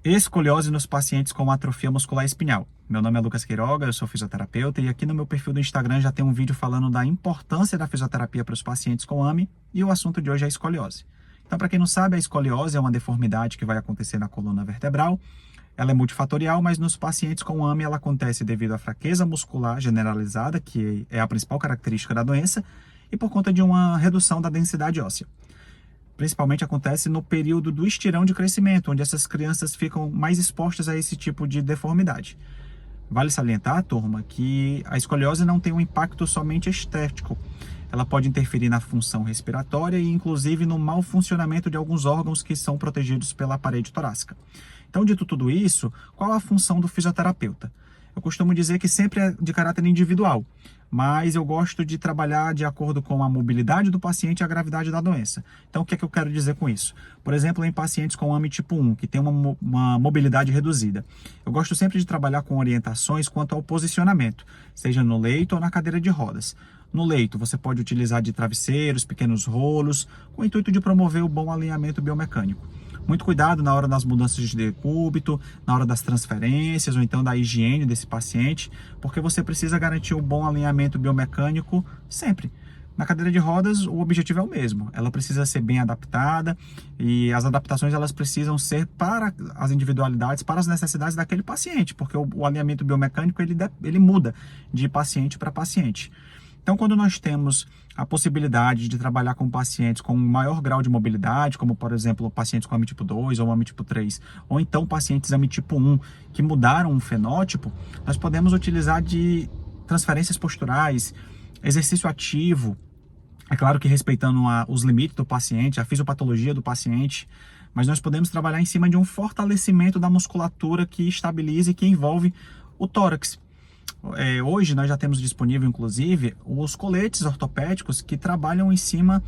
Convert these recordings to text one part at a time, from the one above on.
Escoliose nos pacientes com atrofia muscular espinhal. Meu nome é Lucas Queiroga, eu sou fisioterapeuta e aqui no meu perfil do Instagram já tem um vídeo falando da importância da fisioterapia para os pacientes com AME e o assunto de hoje é a escoliose. Então, para quem não sabe, a escoliose é uma deformidade que vai acontecer na coluna vertebral. Ela é multifatorial, mas nos pacientes com AME ela acontece devido à fraqueza muscular generalizada, que é a principal característica da doença, e por conta de uma redução da densidade óssea. Principalmente acontece no período do estirão de crescimento, onde essas crianças ficam mais expostas a esse tipo de deformidade. Vale salientar, turma, que a escoliose não tem um impacto somente estético. Ela pode interferir na função respiratória e, inclusive, no mau funcionamento de alguns órgãos que são protegidos pela parede torácica. Então, dito tudo isso, qual a função do fisioterapeuta? Eu costumo dizer que sempre é de caráter individual, mas eu gosto de trabalhar de acordo com a mobilidade do paciente e a gravidade da doença. Então, o que é que eu quero dizer com isso? Por exemplo, em pacientes com AME tipo 1, que tem uma mobilidade reduzida, eu gosto sempre de trabalhar com orientações quanto ao posicionamento, seja no leito ou na cadeira de rodas. No leito, você pode utilizar de travesseiros, pequenos rolos, com o intuito de promover o bom alinhamento biomecânico. Muito cuidado na hora das mudanças de decúbito, na hora das transferências ou então da higiene desse paciente, porque você precisa garantir o bom alinhamento biomecânico sempre. Na cadeira de rodas, o objetivo é o mesmo. Ela precisa ser bem adaptada e as adaptações elas precisam ser para as individualidades, para as necessidades daquele paciente, porque o alinhamento biomecânico ele muda de paciente para paciente. Então, quando nós temos a possibilidade de trabalhar com pacientes com maior grau de mobilidade, como, por exemplo, pacientes com AME tipo 2 ou AME tipo 3, ou então pacientes AME tipo 1 que mudaram o fenótipo, nós podemos utilizar de transferências posturais, exercício ativo, é claro que respeitando os limites do paciente, a fisiopatologia do paciente, mas nós podemos trabalhar em cima de um fortalecimento da musculatura que estabilize e que envolve o tórax. Hoje nós já temos disponível, inclusive, os coletes ortopédicos que trabalham em cima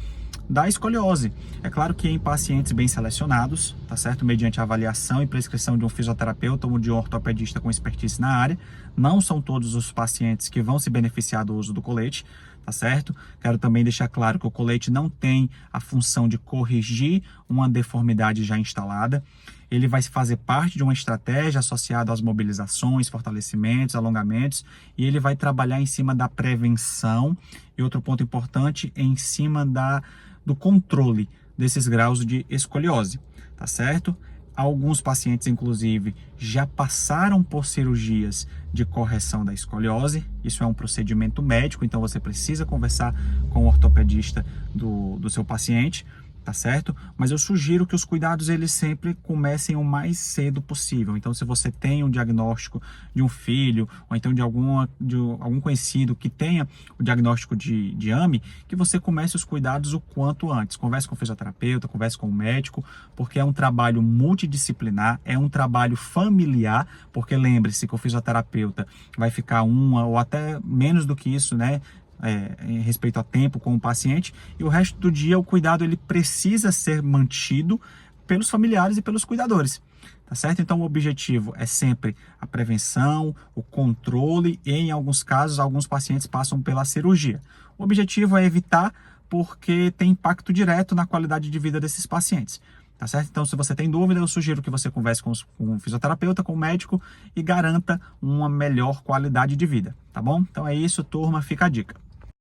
da escoliose. É claro que em pacientes bem selecionados, tá certo? Mediante a avaliação e prescrição de um fisioterapeuta ou de um ortopedista com expertise na área. Não são todos os pacientes que vão se beneficiar do uso do colete, tá certo? Quero também deixar claro que o colete não tem a função de corrigir uma deformidade já instalada. Ele vai fazer parte de uma estratégia associada às mobilizações, fortalecimentos, alongamentos, e ele vai trabalhar em cima da prevenção e outro ponto importante, em cima do controle desses graus de escoliose, tá certo? Alguns pacientes, inclusive, já passaram por cirurgias de correção da escoliose. Isso é um procedimento médico, então você precisa conversar com o ortopedista do seu paciente, tá certo? Mas eu sugiro que os cuidados eles sempre comecem o mais cedo possível. Então, se você tem um diagnóstico de um filho, ou então de algum conhecido que tenha o diagnóstico de AME, que você comece os cuidados o quanto antes. Converse com o fisioterapeuta, converse com o médico, porque é um trabalho multidisciplinar, é um trabalho familiar, porque lembre-se que o fisioterapeuta vai ficar uma ou até menos do que isso, né? Em respeito a tempo com o paciente, e o resto do dia o cuidado ele precisa ser mantido pelos familiares e pelos cuidadores, tá certo? Então o objetivo é sempre a prevenção, o controle e em alguns casos alguns pacientes passam pela cirurgia. O objetivo é evitar porque tem impacto direto na qualidade de vida desses pacientes. Tá certo? Então, se você tem dúvida, eu sugiro que você converse com o fisioterapeuta, com o médico e garanta uma melhor qualidade de vida, tá bom? Então é isso, turma, fica a dica.